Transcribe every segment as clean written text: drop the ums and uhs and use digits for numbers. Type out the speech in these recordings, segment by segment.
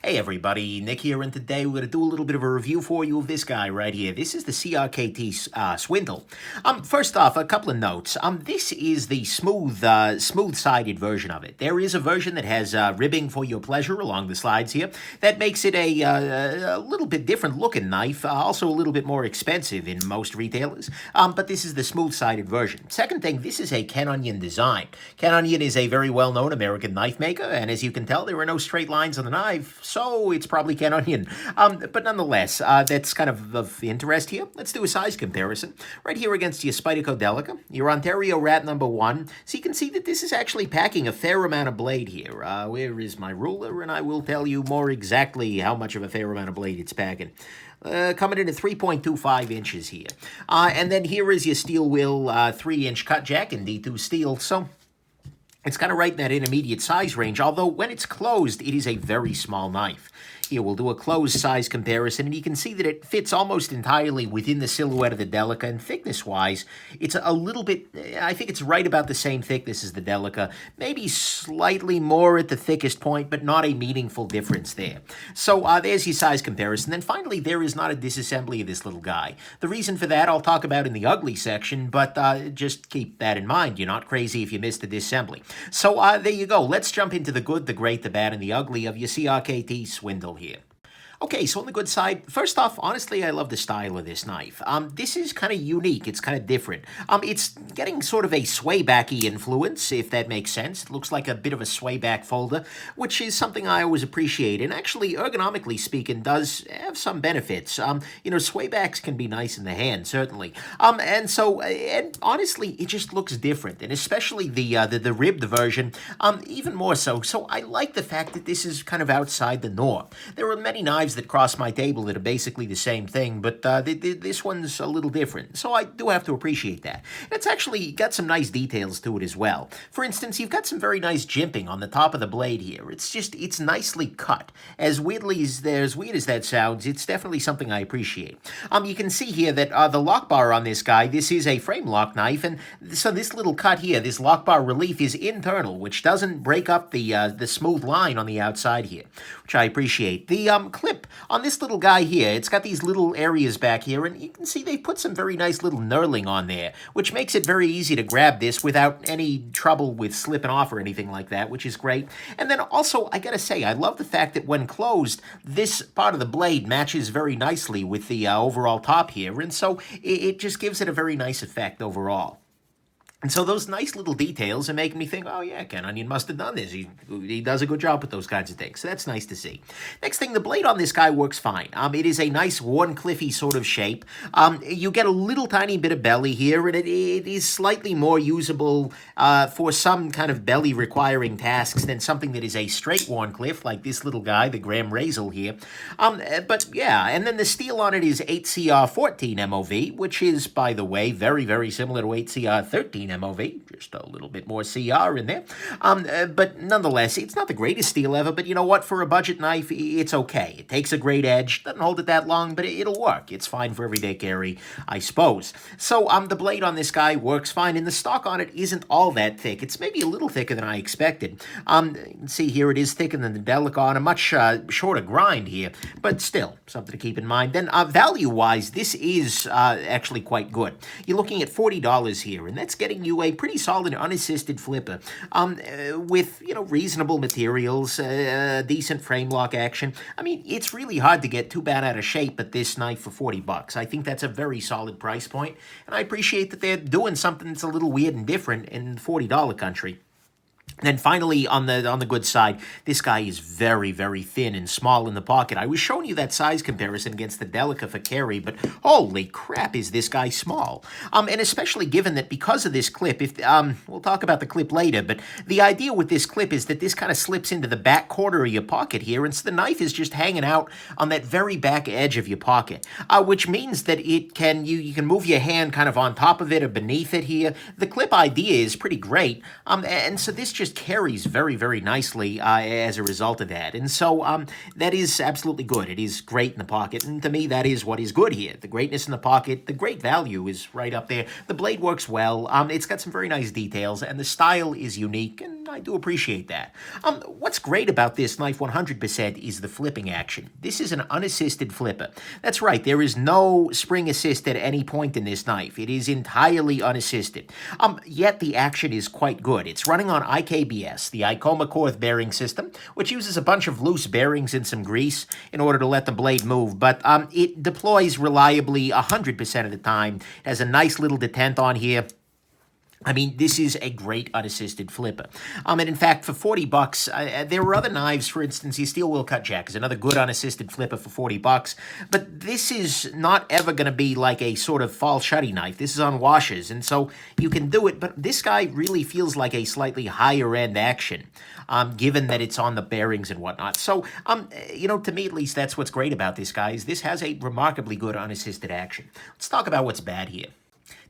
Hey everybody, Nick here, and today we're going to do a little bit of a review for you of this guy right here. This is the CRKT Swindle. First off, a couple of notes. This is the smooth-sided version of it. There is a version that has ribbing for your pleasure along the sides here. That makes it a little bit different looking knife, also a little bit more expensive in most retailers. But this is the smooth-sided version. Second thing, this is a Ken Onion design. Ken Onion is a very well-known American knife maker, and as you can tell, there are no straight lines on the knife, so it's probably Ken Onion. But nonetheless, that's kind of interest here. Let's do a size comparison. Right here against your Spyderco Delica, your Ontario Rat number 1. So you can see that this is actually packing a fair amount of blade here. Where is my ruler? And I will tell you more exactly how much of a fair amount of blade it's packing. Coming in at 3.25 inches here. And then here is your steel wheel 3-inch cut jack in D2 steel. So it's kind of right in that intermediate size range, although when it's closed, it is a very small knife. Here, we'll do a closed size comparison, and you can see that it fits almost entirely within the silhouette of the Delica, and thickness-wise, it's a little bit, I think it's right about the same thickness as the Delica, maybe slightly more at the thickest point, but not a meaningful difference there. So there's your size comparison. Then finally, there is not a disassembly of this little guy. The reason for that I'll talk about in the ugly section, but just keep that in mind. You're not crazy if you missed the disassembly. So there you go. Let's jump into the good, the great, the bad, and the ugly of your CRKT Swindle here. Okay, so on the good side, first off, honestly, I love the style of this knife. This is kind of unique. It's kind of different. It's getting sort of a swaybacky influence, if that makes sense. It looks like a bit of a swayback folder, which is something I always appreciate. And actually, ergonomically speaking, does have some benefits. Swaybacks can be nice in the hand, certainly. And honestly, it just looks different. And especially the ribbed version, even more so. So I like the fact that this is kind of outside the norm. There are many knives that cross my table that are basically the same thing, but this one's a little different, so I do have to appreciate that. And it's actually got some nice details to it as well. For instance, you've got some very nice jimping on the top of the blade here. It's nicely cut. As weird as that sounds, it's definitely something I appreciate. You can see here that the lock bar on this guy, this is a frame lock knife, and so this little cut here, this lock bar relief is internal, which doesn't break up the smooth line on the outside here, which I appreciate. The clip on this little guy here, it's got these little areas back here, and you can see they put some very nice little knurling on there, which makes it very easy to grab this without any trouble with slipping off or anything like that, which is great. And then also, I gotta say, I love the fact that when closed, this part of the blade matches very nicely with the overall top here, and so it just gives it a very nice effect overall. And so those nice little details are making me think, oh yeah, Ken Onion must have done this. He does a good job with those kinds of things. So that's nice to see. Next thing, the blade on this guy works fine. It is a nice Warncliffy sort of shape. You get a little tiny bit of belly here, and it is slightly more usable for some kind of belly requiring tasks than something that is a straight Warncliffe, like this little guy, the Graham Razel here. But yeah, and then the steel on it is 8CR14 MOV, which is, by the way, very, very similar to 8CR13 MOV, just a little bit more CR in there. But nonetheless, it's not the greatest steel ever, but you know what? For a budget knife, it's okay. It takes a great edge, doesn't hold it that long, but it'll work. It's fine for everyday carry, I suppose. So the blade on this guy works fine, and the stock on it isn't all that thick. It's maybe a little thicker than I expected. You can see here it is thicker than the Delica on a much shorter grind here, but still, something to keep in mind. Then value-wise, this is actually quite good. You're looking at $40 here, and that's getting you a pretty solid unassisted flipper with, reasonable materials, decent frame lock action. I mean, it's really hard to get too bad out of shape at this knife for $40. I think that's a very solid price point, and I appreciate that they're doing something that's a little weird and different in $40 country. Then finally, on the good side, this guy is very, very thin and small in the pocket. I was showing you that size comparison against the Delica for carry, but holy crap, is this guy small. And especially given that because of this clip, we'll talk about the clip later, but the idea with this clip is that this kind of slips into the back quarter of your pocket here, and so the knife is just hanging out on that very back edge of your pocket, which means that you can move your hand kind of on top of it or beneath it here. The clip idea is pretty great, and so this just just carries very, very nicely as a result of that. And so that is absolutely good. It is great in the pocket, and to me, that is what is good here. The greatness in the pocket, the great value is right up there. The blade works well. It's got some very nice details, and the style is unique, and I do appreciate that. What's great about this knife 100% is the flipping action. This is an unassisted flipper. That's right, there is no spring assist at any point in this knife. It is entirely unassisted. Yet the action is quite good. It's running on IKBS, the Icoma-Korth bearing system, which uses a bunch of loose bearings and some grease in order to let the blade move, but it deploys reliably 100% of the time. It has a nice little detent on here. I mean, this is a great unassisted flipper. And in fact, for 40 bucks, there were other knives, for instance, the Steel Wheel Cut Jack is another good unassisted flipper for 40 bucks, but this is not ever going to be like a sort of fall shutty knife. This is on washers, and so you can do it, but this guy really feels like a slightly higher-end action, given that it's on the bearings and whatnot. So, you know, to me at least, that's what's great about this guy, is this has a remarkably good unassisted action. Let's talk about what's bad here.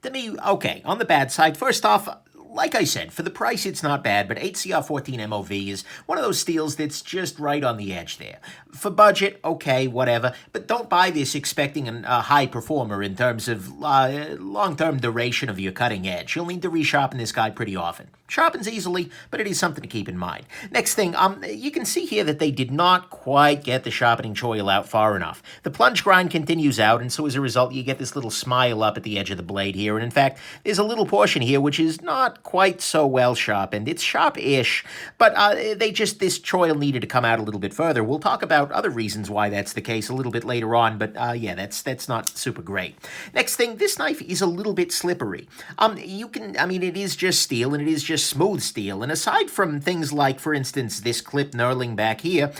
To me, okay, on the bad side, first off, like I said, for the price, it's not bad, but 8CR14 MOV is one of those steels that's just right on the edge there. For budget, okay, whatever, but don't buy this expecting a high performer in terms of long-term duration of your cutting edge. You'll need to resharpen this guy pretty often. Sharpens easily, but it is something to keep in mind. Next thing, you can see here that they did not quite get the sharpening choil out far enough. The plunge grind continues out, and so as a result, you get this little smile up at the edge of the blade here, and in fact, there's a little portion here which is not quite so well sharpened. It's sharp-ish, but this choil needed to come out a little bit further. We'll talk about other reasons why that's the case a little bit later on, but yeah, that's not super great. Next thing, this knife is a little bit slippery. It is just steel, and it is just smooth steel, and aside from things like, for instance, this clip knurling back here,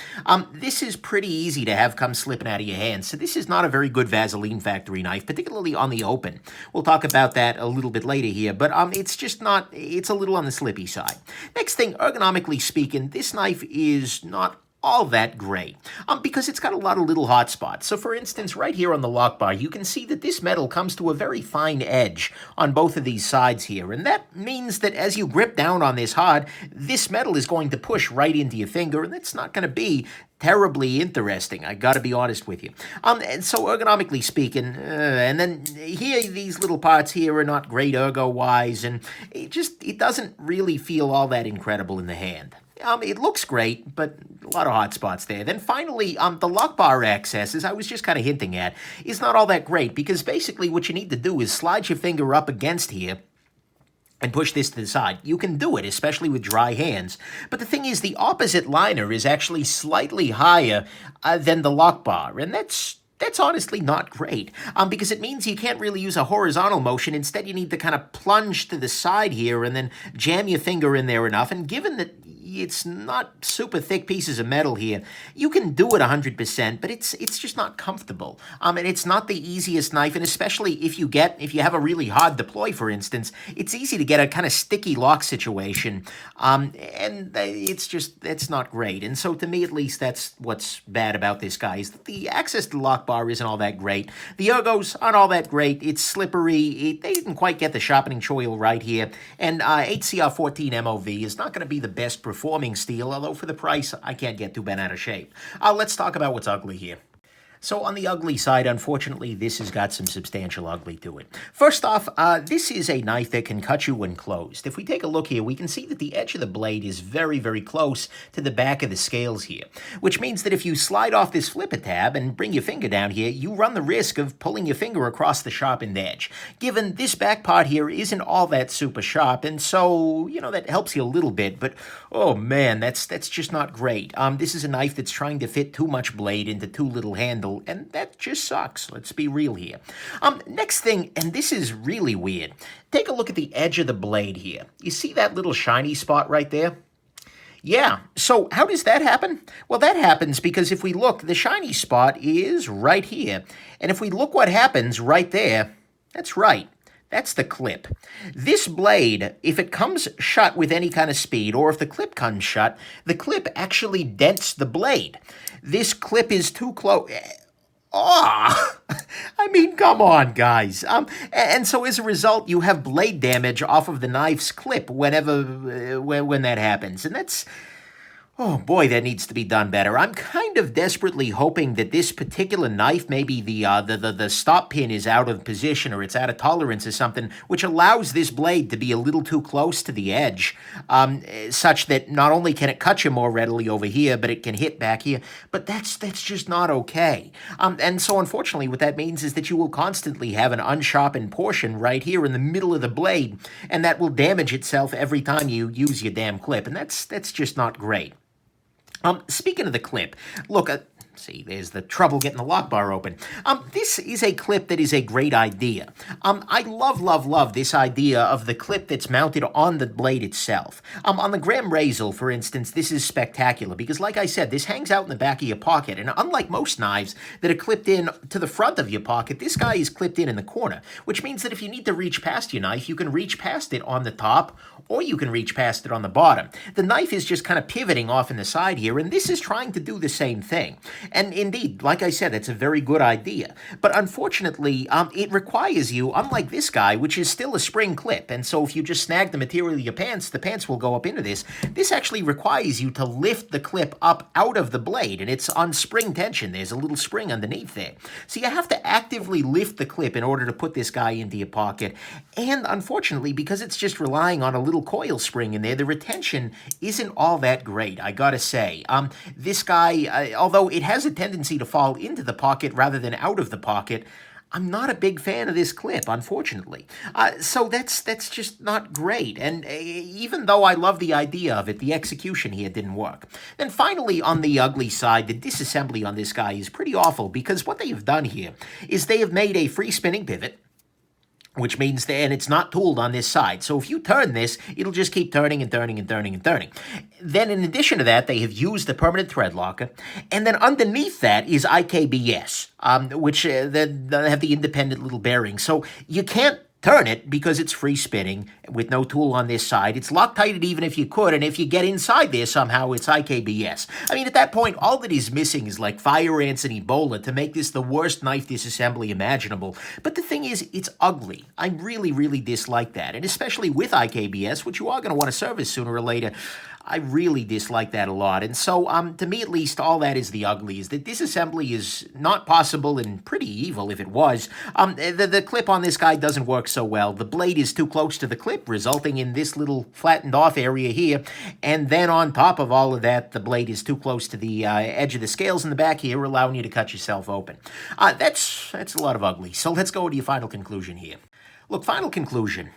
this is pretty easy to have come slipping out of your hands, so this is not a very good Vaseline factory knife, particularly on the open. We'll talk about that a little bit later here, but it's just not, it's a little on the slippy side. Next thing, ergonomically speaking, this knife is not all that great, because it's got a lot of little hot spots. So for instance, right here on the lock bar, you can see that this metal comes to a very fine edge on both of these sides here, and that means that as you grip down on this hard, this metal is going to push right into your finger, and that's not going to be terribly interesting, I gotta be honest with you. And so ergonomically speaking, and then here, these little parts here are not great ergo-wise, and it doesn't really feel all that incredible in the hand. It looks great, but a lot of hot spots there. Then finally, the lock bar access, as I was just kind of hinting at, is not all that great, because basically what you need to do is slide your finger up against here and push this to the side. You can do it, especially with dry hands. But the thing is, the opposite liner is actually slightly higher than the lock bar, and that's honestly not great, because it means you can't really use a horizontal motion. Instead, you need to kind of plunge to the side here and then jam your finger in there enough. And given that it's not super thick pieces of metal here, you can do it 100%, but it's just not comfortable. And it's not the easiest knife, and especially if you have a really hard deploy, for instance, it's easy to get a kind of sticky lock situation, and it's not great. And so to me, at least, that's what's bad about this guy, is that the access to the lock bar isn't all that great. The ergos aren't all that great. It's slippery. They didn't quite get the sharpening choil right here, and 8CR14 MOV is not going to be the best performing steel, although for the price, I can't get too bent out of shape. Let's talk about what's ugly here. So on the ugly side, unfortunately, this has got some substantial ugly to it. First off, this is a knife that can cut you when closed. If we take a look here, we can see that the edge of the blade is very, very close to the back of the scales here, which means that if you slide off this flipper tab and bring your finger down here, you run the risk of pulling your finger across the sharpened edge. Given this back part here isn't all that super sharp, and so, you know, that helps you a little bit, but oh man, that's just not great. This is a knife that's trying to fit too much blade into too little handle, and that just sucks. Let's be real here. Next thing, and this is really weird, take a look at the edge of the blade here. You see that little shiny spot right there? Yeah, so how does that happen? Well, that happens because if we look, the shiny spot is right here. And if we look what happens right there, that's right. That's the clip. This blade, if it comes shut with any kind of speed, or if the clip comes shut, the clip actually dents the blade. This clip is too close. Oh, I mean, come on, guys. And so as a result, you have blade damage off of the knife's clip whenever, when that happens. And that's, oh boy, that needs to be done better. I'm kind of desperately hoping that this particular knife, maybe the stop pin is out of position or it's out of tolerance or something, which allows this blade to be a little too close to the edge, such that not only can it cut you more readily over here, but it can hit back here. But that's just not okay. And so unfortunately, what that means is that you will constantly have an unsharpened portion right here in the middle of the blade, and that will damage itself every time you use your damn clip, and that's just not great. Speaking of the clip, look, see, there's the trouble getting the lock bar open. This is a clip that is a great idea. I love this idea of the clip that's mounted on the blade itself. On the Graham Razor, for instance, this is spectacular because, like I said, this hangs out in the back of your pocket, and unlike most knives that are clipped in to the front of your pocket, this guy is clipped in the corner, which means that if you need to reach past your knife, you can reach past it on the top, or you can reach past it on the bottom. The knife is just kind of pivoting off in the side here, and this is trying to do the same thing. And indeed, like I said, it's a very good idea. But unfortunately, it requires you, unlike this guy, which is still a spring clip, and so if you just snag the material of your pants, the pants will go up into this. This actually requires you to lift the clip up out of the blade, and it's on spring tension. There's a little spring underneath there. So you have to actively lift the clip in order to put this guy into your pocket. And unfortunately, because it's just relying on a little coil spring in there, the retention isn't all that great, I gotta say. This guy, although it has a tendency to fall into the pocket rather than out of the pocket, I'm not a big fan of this clip, unfortunately. So that's just not great. And even though I love the idea of it, the execution here didn't work. Then finally, on the ugly side, the disassembly on this guy is pretty awful because what they have done here is they have made a free spinning pivot, which means that, and it's not tooled on this side. So if you turn this, it'll just keep turning and turning and turning and turning. Then in addition to that, they have used the permanent thread locker. And then underneath that is IKBS, which they have the independent little bearings. So you can't turn it because it's free spinning with no tool on this side. It's Loctited even if you could, and if you get inside there somehow, it's IKBS. I mean, at that point, all that is missing is like fire ants and Ebola to make this the worst knife disassembly imaginable. But the thing is, it's ugly. I really dislike that, and especially with IKBS, which you are going to want to service sooner or later. I really dislike that a lot. And so, to me at least, all that is the ugly, is that disassembly is not possible and pretty evil if it was. The clip on this guy doesn't work so well. The blade is too close to the clip, resulting in this little flattened off area here. And then on top of all of that, the blade is too close to the edge of the scales in the back here, allowing you to cut yourself open. That's a lot of ugly. So let's go to your final conclusion here. Look, final conclusion.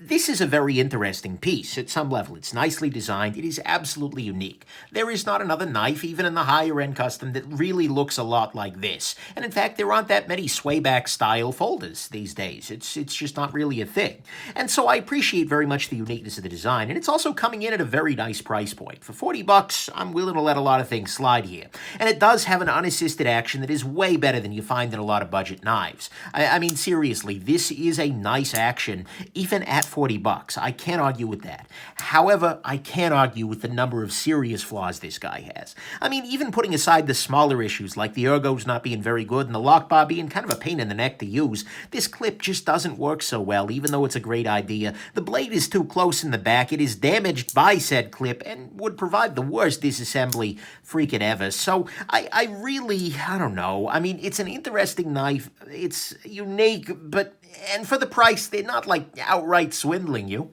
This is a very interesting piece at some level. It's nicely designed. It is absolutely unique. There is not another knife, even in the higher-end custom, that really looks a lot like this. And in fact, there aren't that many swayback-style folders these days. It's just not really a thing. And so I appreciate very much the uniqueness of the design, and it's also coming in at a very nice price point. For $40, I'm willing to let a lot of things slide here. And it does have an unassisted action that is way better than you find in a lot of budget knives. I mean, seriously, this is a nice action, even at $40. I can't argue with that. However, I can't argue with the number of serious flaws this guy has. I mean, even putting aside the smaller issues like the ergos not being very good and the lock bar being kind of a pain in the neck to use, this clip just doesn't work so well, even though it's a great idea. The blade is too close in the back. It is damaged by said clip and would provide the worst disassembly freaking ever. So I don't know. I mean, it's an interesting knife. It's unique, and for the price, they're not like outright swindling you.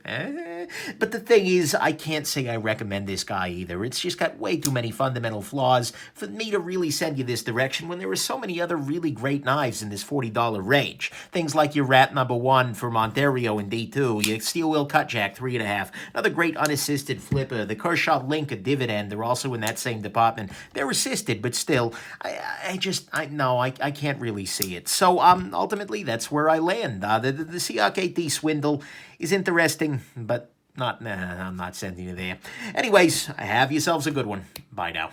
But the thing is, I can't say I recommend this guy either. It's just got way too many fundamental flaws for me to really send you this direction when there are so many other really great knives in this $40 range. Things like your Rat number 1 from Ontario in D2, your Steel Wheel Cutjack 3.5, another great unassisted flipper, the Kershaw Link, a dividend. They're also in that same department. They're assisted, but still, I can't really see it. So ultimately, that's where I land. The CRKT Swindle is interesting, but I'm not sending you there. Anyways, have yourselves a good one. Bye now.